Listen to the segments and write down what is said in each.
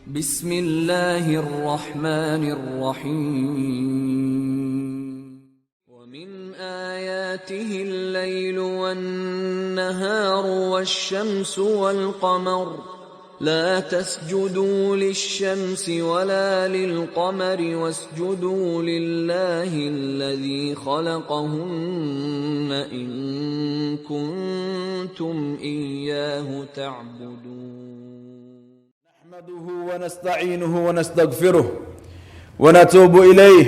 Bismillahirrahmanirrahim. Wa min ayatihi al-lailu wan-naharu wash-shamsu wal-qamar. لا تسجدوا للشمس ولا للقمر واسجدوا لله الذي خلقهن إن كنتم إياه تعبدون. نحمده ونستعينه ونستغفره ونتوب إليه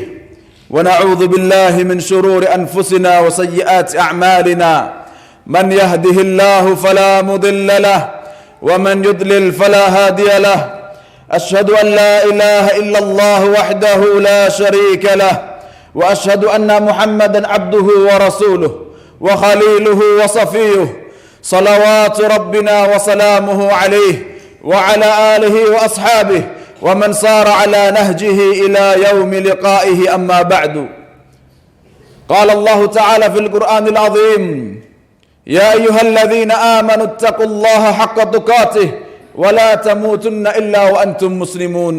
ونعوذ بالله من شرور أنفسنا وسيئات أعمالنا من يهده الله فلا مضل له ومن يضلل فلا هادي له أشهد أن لا إله إلا الله وحده لا شريك له وأشهد أن محمدا عبده ورسوله وخليله وصفيه صلوات ربنا وسلامه عليه وعلى آله وأصحابه ومن سار على نهجه إلى يوم لقائه أما بعد. قال الله تعالى في القرآن العظيم: يا أيها الذين آمنوا اتقوا الله حق تقاته ولا تموتن إلا وأنتم مسلمون.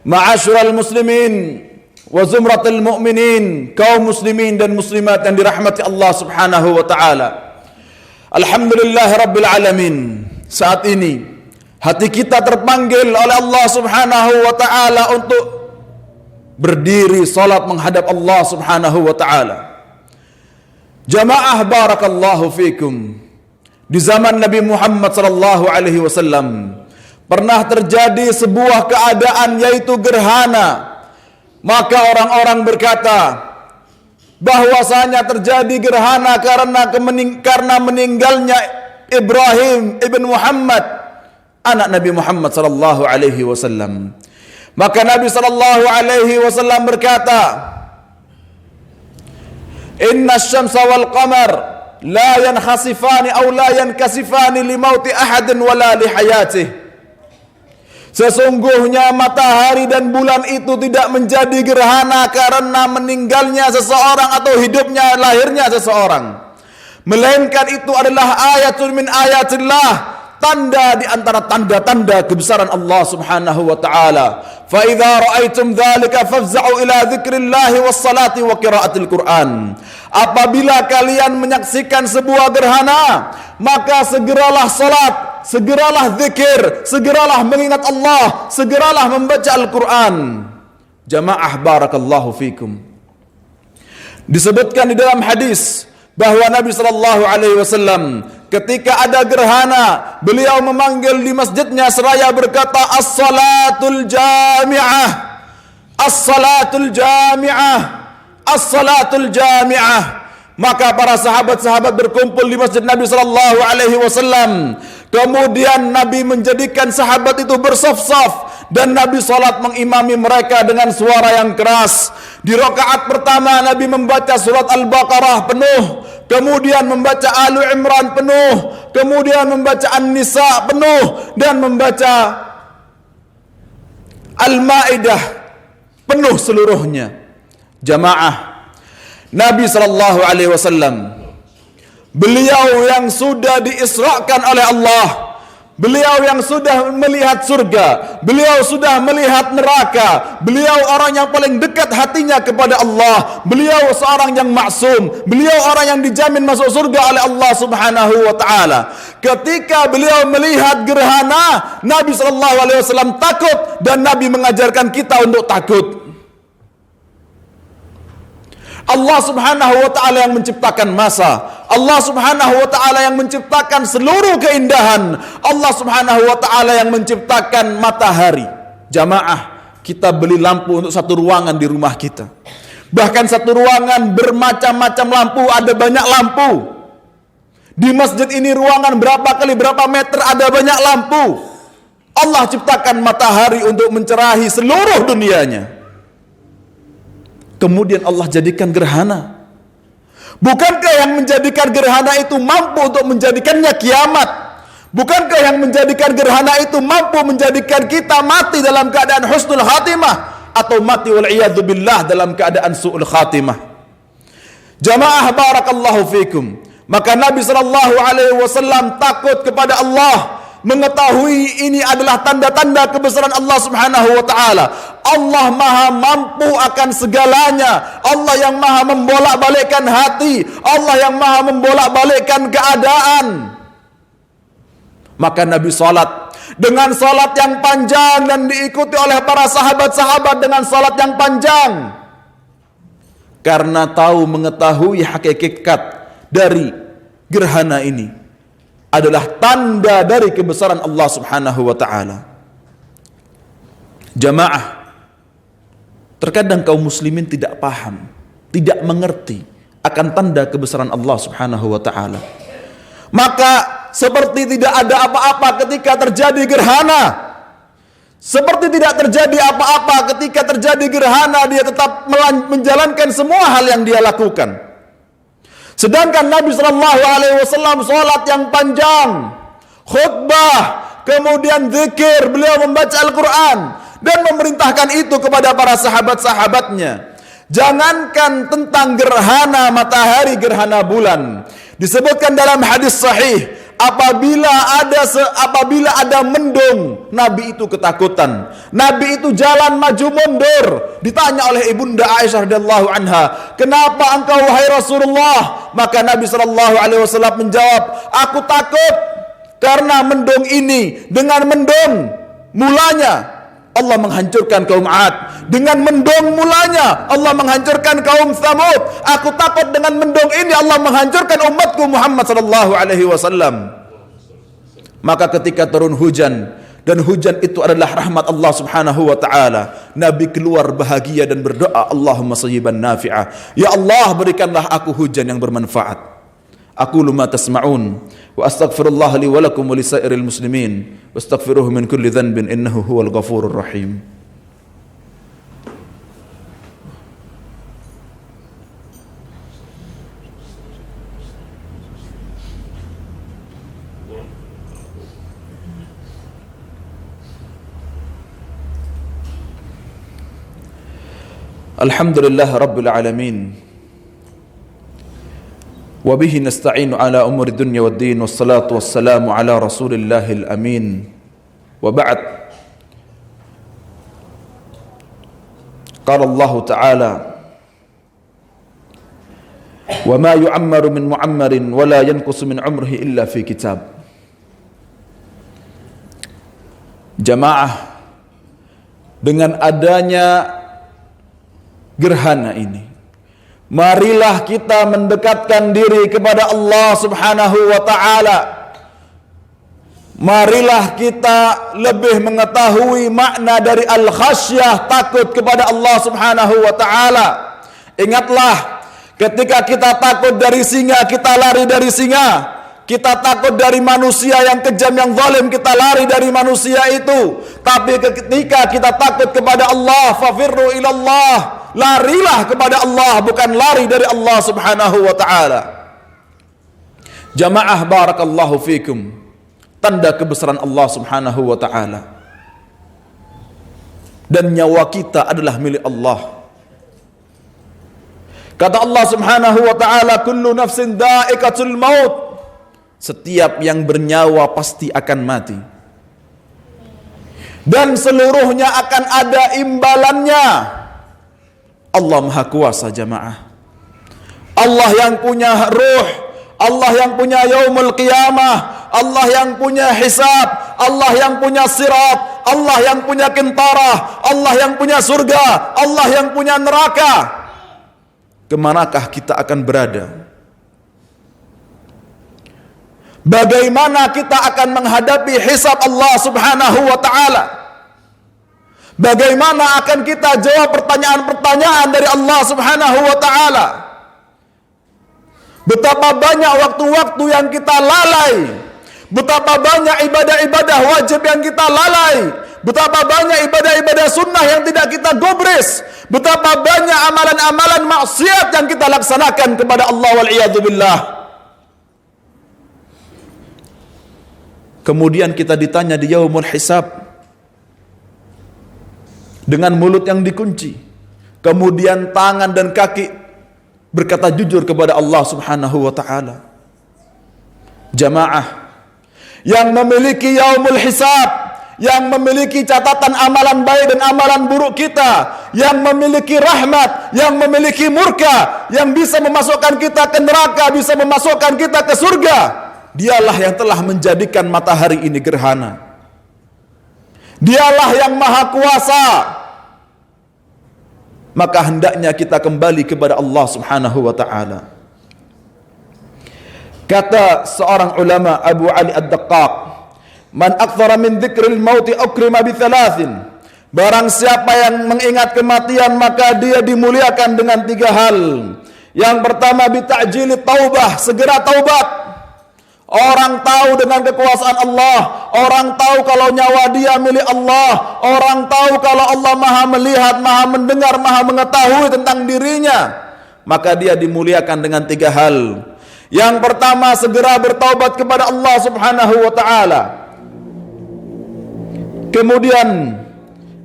معاشر المسlimin wa zumratul mu'minin, kaum muslimin dan muslimat yang dirahmati Allah Subhanahu wa taala. Alhamdulillah rabbil alamin. Saat ini hati kita terpanggil oleh Allah Subhanahu wa taala untuk berdiri salat menghadap Allah Subhanahu wa taala. Jamaah barakallahu fikum. Di zaman Nabi Muhammad sallallahu alaihi wasallam pernah terjadi sebuah keadaan yaitu gerhana. Maka orang-orang berkata bahwasanya terjadi gerhana karena meninggalnya Ibrahim ibn Muhammad, anak Nabi Muhammad sallallahu alaihi wasallam. Maka Nabi sallallahu alaihi wasallam berkata, Inna syamsa wal qamar la yankhasifani aw la yankasifani li mauti ahadin wala li hayatih. Sesungguhnya matahari dan bulan itu tidak menjadi gerhana karena meninggalnya seseorang atau hidupnya, lahirnya seseorang, melainkan itu adalah ayatun min ayatillah, tanda di antara tanda-tanda kebesaran Allah Subhanahu wa taala. Fa idza ra'aitum dzalika fafza'u ila dzikrillahi was salati wa qiraatil Qur'an. Apabila kalian menyaksikan sebuah gerhana, maka segeralah salat, segeralah zikir, segeralah mengingat Allah, segeralah membaca Al-Qur'an. Jamaah barakallahu fikum. Disebutkan di dalam hadis bahwa Nabi sallallahu alaihi wasallam ketika ada gerhana, beliau memanggil di masjidnya seraya berkata, as-salatul jami'ah, as-salatul jami'ah, as-salatul jami'ah. Maka para sahabat-sahabat berkumpul di masjid Nabi sallallahu alaihi wasallam. Kemudian Nabi menjadikan sahabat itu bersaf-saf dan Nabi salat mengimami mereka dengan suara yang keras. Di rakaat pertama Nabi membaca surat Al-Baqarah penuh, kemudian membaca Ali Imran penuh, kemudian membaca An-Nisa penuh, dan membaca Al-Maidah penuh seluruhnya. Jamaah, Nabi sallallahu alaihi wasallam, beliau yang sudah diisrakan oleh Allah, beliau yang sudah melihat surga, beliau sudah melihat neraka, beliau orang yang paling dekat hatinya kepada Allah, beliau seorang yang maksum, beliau orang yang dijamin masuk surga oleh Allah Subhanahu wa taala. Ketika beliau melihat gerhana, Nabi sallallahu alaihi wasallam takut dan Nabi mengajarkan kita untuk takut. Allah Subhanahu wa taala yang menciptakan masa, Allah Subhanahu wa taala yang menciptakan seluruh keindahan, Allah Subhanahu wa taala yang menciptakan matahari. Jamaah, kita beli lampu untuk satu ruangan di rumah kita. Bahkan satu ruangan bermacam-macam lampu, ada banyak lampu. Di masjid ini ruangan berapa kali berapa meter, ada banyak lampu. Allah ciptakan matahari untuk mencerahi seluruh dunianya. Kemudian Allah jadikan gerhana. Bukankah yang menjadikan gerhana itu mampu untuk menjadikannya kiamat? Bukankah yang menjadikan gerhana itu mampu menjadikan kita mati dalam keadaan husnul khatimah, atau mati wal'iyadzu billah dalam keadaan su'ul khatimah? Jamaah barakallahu fikum. Maka Nabi sallallahu alaihi wasallam takut kepada Allah. mengetahui ini adalah tanda-tanda kebesaran Allah Subhanahu wa taala. Allah Maha mampu akan segalanya. Allah yang Maha membolak-balikkan hati, Allah yang Maha membolak-balikkan keadaan. Maka Nabi salat dengan salat yang panjang dan diikuti oleh para sahabat-sahabat dengan salat yang panjang, karena tahu mengetahui hakikat dari gerhana ini adalah tanda dari kebesaran Allah Subhanahu wa taala. Jamaah, terkadang kaum muslimin tidak paham, tidak mengerti akan tanda kebesaran Allah Subhanahu wa taala. Maka seperti tidak ada apa-apa ketika terjadi gerhana. Seperti tidak terjadi apa-apa ketika terjadi gerhana, dia tetap menjalankan semua hal yang dia lakukan. Sedangkan Nabi Shallallahu Alaihi Wasallam sholat yang panjang, khutbah, kemudian zikir, beliau membaca Al-Quran dan memerintahkan itu kepada para sahabat-sahabatnya. Jangankan tentang gerhana matahari, gerhana bulan, disebutkan dalam hadis sahih, apabila ada mendung, Nabi itu ketakutan. Nabi itu jalan maju mundur. Ditanya oleh ibunda Aisyah radhiyallahu anha, "Kenapa engkau wahai Rasulullah?" Maka Nabi sallallahu alaihi wasallam menjawab, "Aku takut karena mendung ini, dengan mendung mulanya Allah menghancurkan kaum 'Ad. Dengan mendung mulanya Allah menghancurkan kaum Tsamud. Aku takut dengan mendung ini Allah menghancurkan umatku Muhammad sallallahu alaihi wasallam." Maka ketika turun hujan, dan hujan itu adalah rahmat Allah Subhanahu wa taala, Nabi keluar bahagia dan berdoa, "Allahumma sayyiban nafi'ah." Ya Allah, berikanlah aku hujan yang bermanfaat. Aqulu ma tasma'un wa astaghfirullah li wa lakum wa lisairil muslimin wastaghfiruhu min kulli dhanbin innahu huwal ghafurur rahim. Alhamdulillah Rabbil Alamin, wabihi nasta'inu ala umuri dunya wad din, wassalatu wassalamu ala rasulillahil amin, wa ba'd. Qala Allah Ta'ala, wa ma yu'ammaru min mu'ammarin wa la yanqusu min umrihi illa fi kitab. Jamaah, dengan adanya gerhana ini, marilah kita mendekatkan diri kepada Allah Subhanahu wa taala. Marilah kita lebih mengetahui makna dari al-khasyah, takut kepada Allah Subhanahu wa taala. Ingatlah, ketika kita takut dari singa, kita lari dari singa. Kita takut dari manusia yang kejam, yang zalim, kita lari dari manusia itu. Tapi ketika kita takut kepada Allah, fafirru ilallah, larilah kepada Allah, bukan lari dari Allah Subhanahu wa taala. Jamaah barakallahu fikum, tanda kebesaran Allah Subhanahu wa taala. Dan nyawa kita adalah milik Allah. Kata Allah Subhanahu wa taala, kullu nafsin dha'iqatul maut. Setiap yang bernyawa pasti akan mati, dan seluruhnya akan ada imbalannya. Allah Maha Kuasa jamaah. Allah yang punya ruh, Allah yang punya yaumul qiyamah, Allah yang punya hisab, Allah yang punya sirat, Allah yang punya kentarah, Allah yang punya surga, Allah yang punya neraka. Kemanakah kita akan berada? Bagaimana kita akan menghadapi hisab Allah Subhanahu wa taala? Bagaimana akan kita jawab pertanyaan-pertanyaan dari Allah Subhanahu wa taala? Betapa banyak waktu-waktu yang kita lalai, betapa banyak ibadah-ibadah wajib yang kita lalai, betapa banyak ibadah-ibadah sunnah yang tidak kita gubris, betapa banyak amalan-amalan maksiat yang kita laksanakan kepada Allah wal iyadu billah. Kemudian kita ditanya di yaumul hisab dengan mulut yang dikunci, kemudian tangan dan kaki berkata jujur kepada Allah Subhanahu wa taala. Jamaah, yang memiliki yaumul hisab, yang memiliki catatan amalan baik dan amalan buruk kita, yang memiliki rahmat, yang memiliki murka, yang bisa memasukkan kita ke neraka, bisa memasukkan kita ke surga. Dialah yang telah menjadikan matahari ini gerhana. Dialah yang maha kuasa. Maka hendaknya kita kembali kepada Allah Subhanahu wa ta'ala. Kata seorang ulama, Abu Ali Ad-Daqqaq, man akthara min dzikril mauti ukrima bi thalathin. Barang siapa yang mengingat kematian maka dia dimuliakan dengan 3 hal. Yang pertama bi ta'jili taubah, segera taubat. Orang tahu dengan kekuasaan Allah, orang tahu kalau nyawa dia milik Allah, orang tahu kalau Allah maha melihat, maha mendengar, maha mengetahui tentang dirinya, maka dia dimuliakan dengan 3 hal. Yang pertama, segera bertaubat kepada Allah Subhanahu wa ta'ala. Kemudian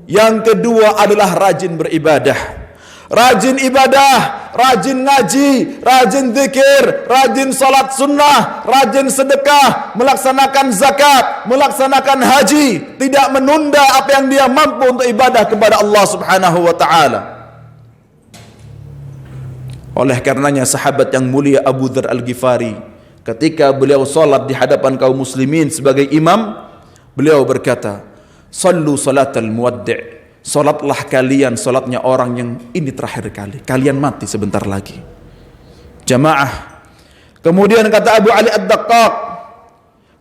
yang kedua adalah rajin beribadah. Rajin ibadah, rajin ngaji, rajin zikir, rajin salat sunnah, rajin sedekah, melaksanakan zakat, melaksanakan haji, tidak menunda apa yang dia mampu untuk ibadah kepada Allah Subhanahu wa ta'ala. Oleh karenanya sahabat yang mulia Abu Dzar Al-Ghifari, ketika beliau salat di hadapan kaum muslimin sebagai imam, beliau berkata, "Sallu salatal muwaddi'." Salatlah kalian salatnya orang yang ini terakhir kali, kalian mati sebentar lagi. Jamaah. Kemudian kata Abu Ali Ad-Daqqaq,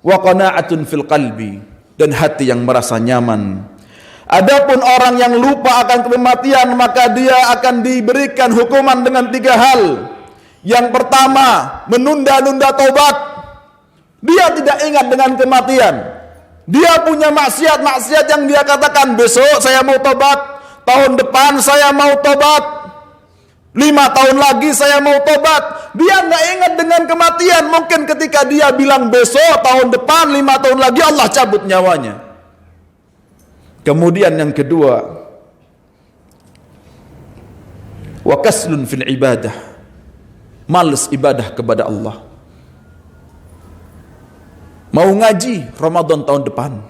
wa qana'atun fil qalbi, dan hati yang merasa nyaman. Adapun orang yang lupa akan kematian, maka dia akan diberikan hukuman dengan 3 hal. Yang pertama, menunda-nunda taubat. Dia tidak ingat dengan kematian. Dia punya maksiat yang dia katakan, besok saya mau tobat, tahun depan saya mau tobat, 5 tahun lagi saya mau tobat. Dia nggak ingat dengan kematian. Mungkin ketika dia bilang besok, tahun depan, 5 tahun lagi, Allah cabut nyawanya. Kemudian yang kedua, wa kaslun fil ibadah, malas ibadah kepada Allah. Mau ngaji Ramadan tahun depan,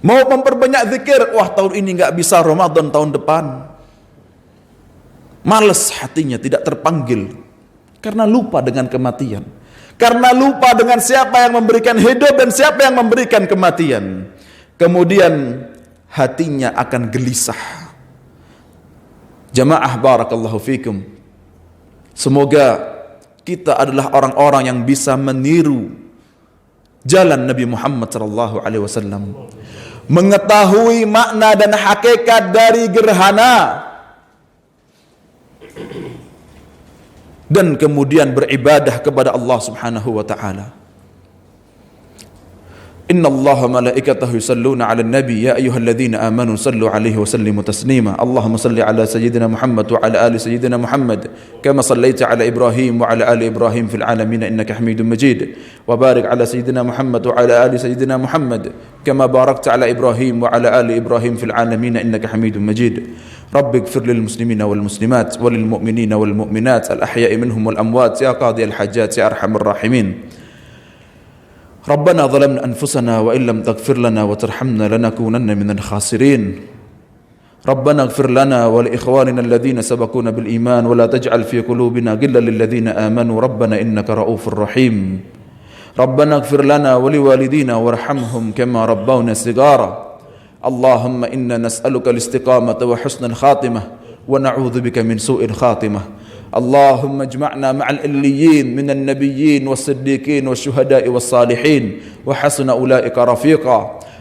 mau memperbanyak zikir, wah tahun ini nggak bisa, Ramadan tahun depan. Males hatinya, tidak terpanggil karena lupa dengan kematian, karena lupa dengan siapa yang memberikan hidup dan siapa yang memberikan kematian. Kemudian hatinya akan gelisah. Jamaah barakallahu fikum, semoga kita adalah orang-orang yang bisa meniru jalan Nabi Muhammad SAW, mengetahui makna dan hakikat dari gerhana, dan kemudian beribadah kepada Allah Subhanahu wa ta'ala. Inna Allaha malaikatahu yusalluna 'alan nabi ya ayyuhalladzina amanu sallu 'alaihi wa sallimu taslima. Allahumma salli 'ala sayyidina Muhammad wa 'ala ali sayyidina Muhammad kama sallaita 'ala Ibrahim wa 'ala ali Ibrahim fil 'alamin innaka Hamidum Majid. Wa barik 'ala sayyidina Muhammad wa 'ala ali sayyidina Muhammad kama barakta 'ala Ibrahim wa 'ala ali Ibrahim fil 'alamin innaka Hamidum Majid. Rabbi ighfir lil muslimina wal muslimat wal mu'minina wal mu'minat al ahya'i minhum wal amwat ya qadi al hajat ya arhamar rahimin. ربنا ظلمنا أنفسنا وإن لم تغفر لنا وترحمنا لنكونن من الخاسرين. ربنا اغفر لنا ولإخواننا الذين سبقونا بالإيمان ولا تجعل في قلوبنا غلا للذين آمنوا ربنا إنك رؤوف رحيم. ربنا اغفر لنا ولوالدينا وارحمهم كما ربونا صغارا. اللهم إنا نسألك الاستقامة وحسن الخاتمة ونعوذ بك من سوء الخاتمة. اللهم اجمعنا مع العليين من النبيين والصديقين والشهداء والصالحين وحسن أولئك رفيقا.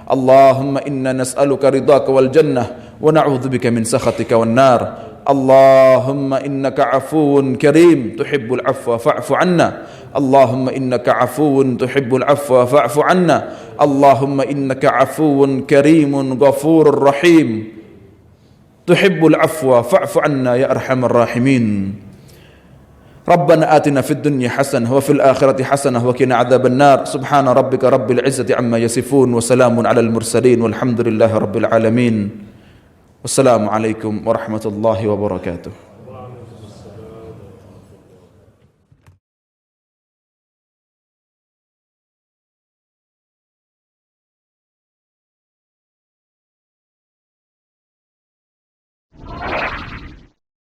اللهم إنا نسألك رضاك والجنة ونعوذ بك من سخطك والنار. اللهم إنك عفو كريم تحب العفو فاعف عنا. اللهم إنك عفو تحب العفو فاعف عنا. اللهم إنك عفو كريم غفور رحيم تحب العفو فاعف عنا يا أرحم الراحمين. ربنا آتنا في الدنيا حسنة وفي الآخرة حسنة وقنا عذاب النار. سبحان ربك رب العزة عما يصفون وسلام على المرسلين والحمد لله رب العالمين. والسلام عليكم ورحمة الله وبركاته.